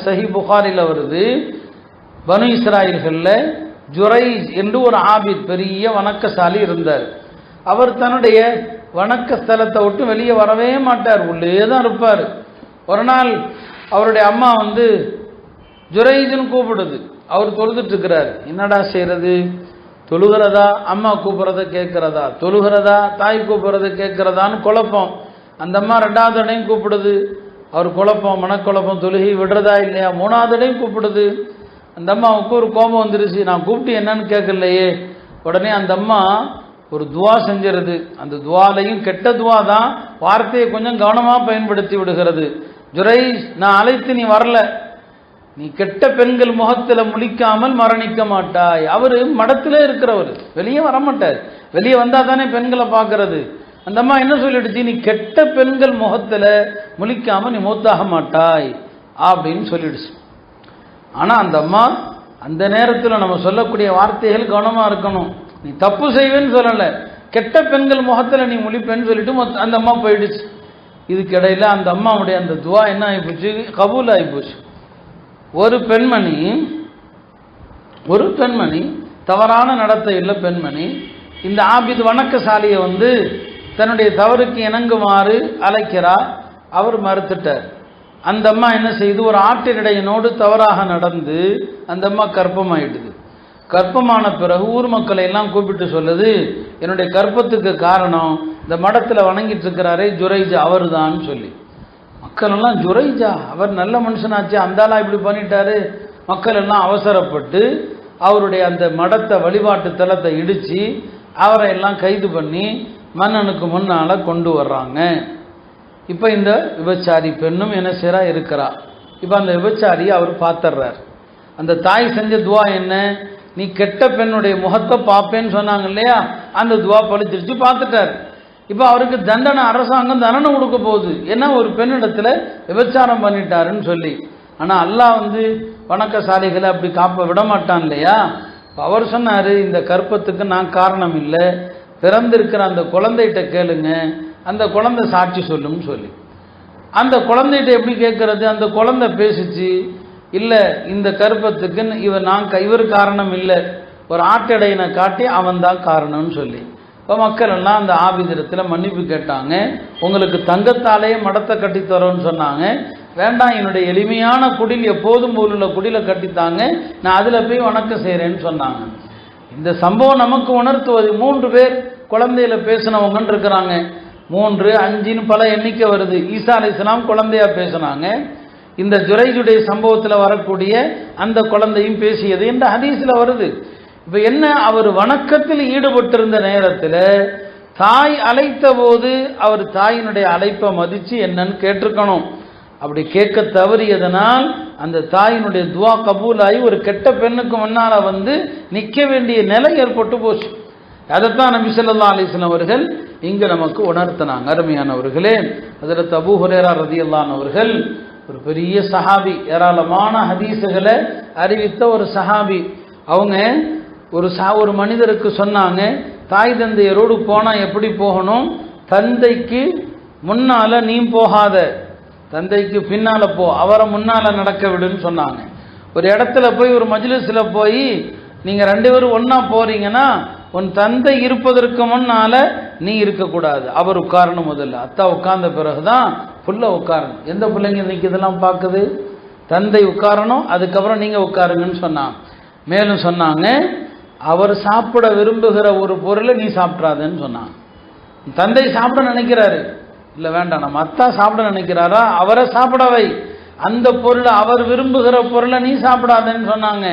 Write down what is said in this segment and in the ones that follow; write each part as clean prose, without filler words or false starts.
சஹீஹ் புகாரில வருது, பனு இஸ்ராயல்கள்ல ஜுரைஜ் என்று ஒரு ஆபித் பெரிய வணக்கசாலி இருந்தார். அவர் தன்னுடைய வணக்க ஸ்தலத்தை விட்டு வெளியே வரவே மாட்டார், உள்ளே தான் இருப்பார். ஒரு நாள் அவருடைய அம்மா ஜுரைஜ்னு கூப்பிடுது. அவர் தொழுதுட்டு இருக்கிறார். என்னடா செய்யறது, தொழுகிறதா அம்மா கூப்பிட்றத கேட்கிறதா, தொழுகிறதா தாய் கூப்பிட்றத கேட்கிறதான்னு குழப்பம். அந்த அம்மா ரெண்டாவது இடையும் கூப்பிடுது, அவர் குழப்பம், மனக்குழப்பம், தொழுகை விடுறதா இல்லையா. மூணாவது இடையும் கூப்பிடுது. அந்த அம்மாவுக்கு ஒரு கோபம் வந்துருச்சு, நான் கூப்பிட்டு என்னன்னு கேட்கலையே. உடனே அந்த அம்மா ஒரு துவா செஞ்சிருது. அந்த துவாலையும் கெட்ட துவா தான், வார்த்தையை கொஞ்சம் கவனமாக பயன்படுத்தி விடுகிறது. ஜுரைஜ், நான் அழைத்து நீ வரல, நீ கெட்ட பெண்கள் முகத்தில் முழிக்காமல் மரணிக்க மாட்டாய். அவர் மடத்திலே இருக்கிறவர், வெளியே வரமாட்டார். வெளியே வந்தால் தானே பெண்களை பார்க்கறது. அந்த அம்மா என்ன சொல்லிடுச்சு, நீ கெட்ட பெண்கள் முகத்தில் முழிக்காமல் நீ மூத்தாக மாட்டாய் அப்படின்னு சொல்லிடுச்சு. ஆனால் அந்த அம்மா அந்த நேரத்தில் நம்ம சொல்லக்கூடிய வார்த்தைகள் கவனமாக இருக்கணும். நீ தப்பு செய்வேன்னு சொல்லலை, கெட்ட பெண்கள் முகத்தில் நீ முழிப்பேன்னு சொல்லிட்டு அந்த அம்மா போயிடுச்சு. இதுக்கிடையில் அந்த அம்மாவுடைய அந்த துவா என்ன ஆகிப்போச்சு, கபூல் ஆகிப்போச்சு. ஒரு பெண்மணி தவறான நடத்தையுள்ள பெண்மணி இந்த ஆபித் வணக்கசாலியை தன்னுடைய தவறுக்கு இணங்குமாறு அழைக்கிறார். அவர் மறுத்துட்டார். அந்த அம்மா என்ன செய்து, ஒரு ஆட்டினிடையனோடு தவறாக நடந்து அந்த அம்மா கர்ப்பமாயிடுது. கர்ப்பமான பிறகு ஊர் மக்களை எல்லாம் கூப்பிட்டு சொல்லுது, என்னுடைய கர்ப்பத்துக்கு காரணம் இந்த மடத்தில் வணங்கிட்டு இருக்கிறாரே ஜுரைஜ் அவர் தான் சொல்லி. மக்கள் எல்லாம், ஜுரைஜா, அவர் நல்ல மனுஷனாச்சு, அந்தாலா இப்படி பண்ணிட்டாரு. மக்கள் எல்லாம் அவசரப்பட்டு அவருடைய அந்த மடத்தை வழிபாட்டு தலத்தை இடித்து அவரை எல்லாம் கைது பண்ணி மன்னனுக்கு முன்னால் கொண்டு வர்றாங்க. இப்போ இந்த விபச்சாரி பெண்ணும் என்ன செய்றா இருக்கிறா. இப்போ அந்த விபச்சாரியை அவர் பார்த்துடுறார். அந்த தாய் செஞ்ச துவா என்ன, நீ கெட்ட பெண்ணுடைய முகத்தை பார்ப்பேன்னு சொன்னாங்க இல்லையா, அந்த துவா பழிச்சிருச்சு, பார்த்துட்டார். இப்போ அவருக்கு தண்டனை, அரசாங்கம் தண்டனை கொடுக்க போகுது. ஏன்னா ஒரு பெண்ணிடத்தில் விபச்சாரம் பண்ணிட்டாருன்னு சொல்லி. ஆனால் அல்லாஹ் வணக்கசாலிகளை அப்படி காப்ப விட மாட்டான் இல்லையா. அவர் சொன்னார், இந்த கர்ப்பத்துக்கு நான் காரணம் இல்லை, பிறந்திருக்கிற அந்த குழந்தைகிட்ட கேளுங்க, அந்த குழந்தை சாட்சி சொல்லும்னு சொல்லி. அந்த குழந்தைகிட்ட எப்படி கேட்கறது, அந்த குழந்தை பேசிச்சு, இல்லை இந்த கர்ப்பத்துக்கு இவர் காரணம் இல்லை, ஒரு ஆட்டடையினை காட்டி அவன் தான் காரணம்னு சொல்லி. இப்போ மக்கள் எல்லாம் அந்த ஆபிதத்தில் மன்னிப்பு கேட்டாங்க. உங்களுக்கு தங்கத்தாலேயே மடத்தை கட்டித்தரோன்னு சொன்னாங்க. வேண்டாம், என்னுடைய எளிமையான குடில் எப்போதும் போலுள்ள குடிலை கட்டித்தாங்க, நான் அதில் போய் வணக்கம் செய்கிறேன்னு சொன்னாங்க. இந்த சம்பவம் நமக்கு உணர்த்துவது, 3 பேர் குழந்தையில பேசினவங்கன்னு இருக்கிறாங்க. 3, 5ன்னு பல எண்ணிக்கை வருது. ஈசா அலைஹிஸ்ஸலாம் குழந்தையா பேசினாங்க. இந்த ஜுரைஜுடைய சம்பவத்தில் வரக்கூடிய அந்த குழந்தையும் பேசியது இந்த ஹதீஸில் வருது. இப்போ என்ன, அவர் வணக்கத்தில் ஈடுபட்டிருந்த நேரத்தில் தாய் அழைத்த போது அவர் தாயினுடைய அழைப்பை மதித்து என்னன்னு கேட்டிருக்கணும். அப்படி கேட்க தவறியதனால் அந்த தாயினுடைய துவா கபூலாகி ஒரு கெட்ட பெண்ணுக்கு முன்னால் நிற்க வேண்டிய நிலை ஏற்பட்டு போச்சு. அதைத்தான் நபி ஸல்லல்லாஹு அலைஹி வஸல்லம் அவர்கள் இங்கு நமக்கு உணர்த்தினாங்க. அருமையானவர்களே, ஹஜ்ரத் அபூ ஹுரைரா ரலியல்லாஹு அன்ஹு அவர்கள் ஒரு பெரிய சஹாபி, ஏராளமான ஹதீஸுகளை அறிவித்த ஒரு சஹாபி. அவங்க ஒரு மனிதருக்கு சொன்னாங்க, தாய் தந்தையரோடு போனால் எப்படி போகணும், தந்தைக்கு முன்னால் நீ போகாத, தந்தைக்கு பின்னால் போ, அவரை முன்னால் நடக்க விடுன்னு சொன்னாங்க. ஒரு இடத்துல போய், ஒரு மஜ்லிஸில் போய் நீங்கள் 2 பேரும் ஒன்றா போகிறீங்கன்னா உன் தந்தை இருப்பதற்கு முன்னால் நீ இருக்கக்கூடாது, அவர் உட்காரணும். முதல்ல அத்தா உட்கார்ந்த பிறகு தான் புள்ள உட்காரணும். எந்த பிள்ளைங்க இன்னைக்கு இதெல்லாம் பார்க்குது, தந்தை உட்காரணும், அதுக்கப்புறம் நீங்கள் உட்காருங்கன்னு சொன்னாங்க. மேலும் சொன்னாங்க, அவர் சாப்பிட விரும்புகிற ஒரு பொருளை நீ சாப்பிட்றாதுன்னு சொன்னாங்க. தந்தை சாப்பிட நினைக்கிறாரு, இல்லை வேண்டாம், நம்ம அத்தா சாப்பிட நினைக்கிறாரா, அவரை சாப்பிடவை, அந்த பொருளை, அவர் விரும்புகிற பொருளை நீ சாப்பிடாதேன்னு சொன்னாங்க.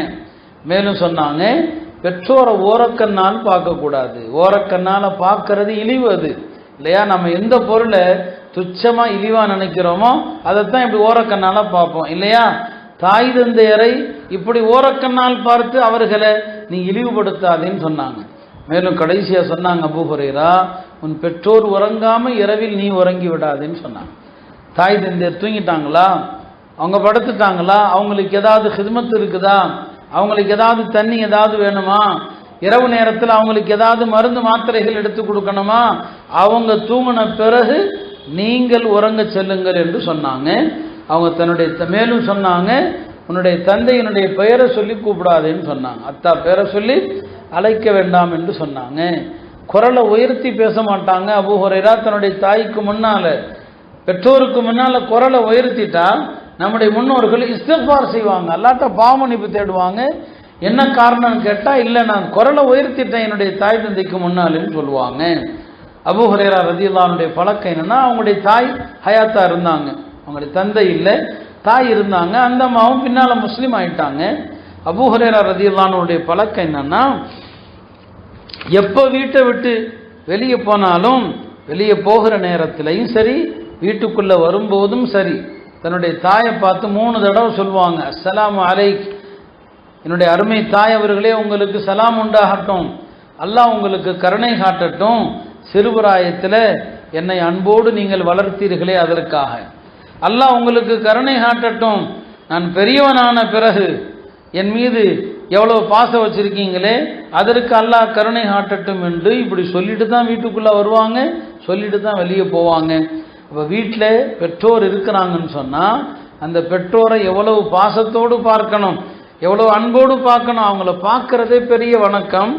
மேலும் சொன்னாங்க, பெற்றோரை ஓரக்கண்ணால் பார்க்கக்கூடாது, ஓரக்கண்ணால் பார்க்கறது இழிவு அது இல்லையா. நம்ம எந்த பொருளை துச்சமாக இழிவாக நினைக்கிறோமோ அதைத்தான் இப்படி ஓரக்கண்ணால் பார்ப்போம் இல்லையா. தாய் தந்தையரை இப்படி ஓரக்கண்ணால் பார்த்து அவர்களை நீ இழிவுபடுத்தாதேன்னு சொன்னாங்க. மேலும் கடைசியாக சொன்னாங்க, அபூ ஹுரைரா, உன் பெற்றோர் உறங்காமல் இரவில் நீ உறங்கி விடாதேன்னு சொன்னாங்க. தாய் தந்தையர் தூங்கிட்டாங்களா, அவங்க படுத்துட்டாங்களா, அவங்களுக்கு ஏதாவது ஹிதமத் இருக்குதா, அவங்களுக்கு ஏதாவது தண்ணி ஏதாவது வேணுமா, இரவு நேரத்தில் அவங்களுக்கு ஏதாவது மருந்து மாத்திரைகள் எடுத்து கொடுக்கணுமா, அவங்க தூங்கின பிறகு நீங்கள் உறங்க செல்லுங்கள் என்று சொன்னாங்க. அவங்க தன்னுடைய மேலும் சொன்னாங்க, உன்னுடைய தந்தையினுடைய பெயரை சொல்லி கூப்பிடாதேன்னு சொன்னாங்க. அத்தா பெயரை சொல்லி அழைக்க வேண்டாம் என்று சொன்னாங்க. குரலை உயர்த்தி பேச மாட்டாங்க. அபூ ஹுரைரா தன்னுடைய தாய்க்கு முன்னால, பெற்றோருக்கு முன்னால குரலை உயர்த்திட்டா நம்முடைய முன்னோர்கள் இஸ்திக்பார் செய்வாங்க, அல்லாஹ்ட்ட பாவ மன்னிப்பு தேடுவாங்க. என்ன காரணம்னு கேட்டால், இல்லை நான் குரலை உயர்த்திட்டேன் என்னுடைய தாய் தந்தைக்கு முன்னாலேன்னு சொல்லுவாங்க. அபூ ஹுரைரா ரலியல்லாஹு அன்ஹுடைய பழக்கம் என்னன்னா, அவங்களுடைய தாய் ஹயாத்தா இருந்தாங்க, அவங்களுடைய தந்தை இல்லை, தாய் இருந்தாங்க. அந்த அம்மாவும் பின்னால முஸ்லீம் ஆயிட்டாங்க. அபூ ஹுரைரா ரலியல்லாஹு அன்ஹுடைய பழக்கம் என்னன்னா, எப்போ வீட்டை விட்டு வெளியே போனாலும், வெளியே போகிற நேரத்திலையும் சரி, வீட்டுக்குள்ள வரும்போதும் சரி, தன்னுடைய தாயை பார்த்து 3 தடவை சொல்லுவாங்க, அஸ்ஸலாமு அலைக், என்னுடைய அருமை தாய் அவர்களே உங்களுக்கு சலாம் உண்டாகட்டும், அல்லாஹ் உங்களுக்கு கருணை காட்டட்டும், சிறுபிராயத்தில் என்னை அன்போடு நீங்கள் வளர்த்தீர்களே அதற்காக அல்லாஹ் உங்களுக்கு கருணை காட்டட்டும், நான் பெரியவனான பிறகு என் மீது எவ்வளோ பாசம் வச்சிருக்கீங்களே அதற்கு அல்லாஹ் கருணை காட்டட்டும் என்று இப்படி சொல்லிட்டு தான் வீட்டுக்குள்ளே வருவாங்க, சொல்லிட்டு தான் வெளியே போவாங்க. இப்போ வீட்டில் பெற்றோர் இருக்கிறாங்கன்னு சொன்னால் அந்த பெற்றோரை எவ்வளவு பாசத்தோடு பார்க்கணும், எவ்வளோ அன்போடு பார்க்கணும். அவங்கள பார்க்கறதே பெரிய வணக்கம்.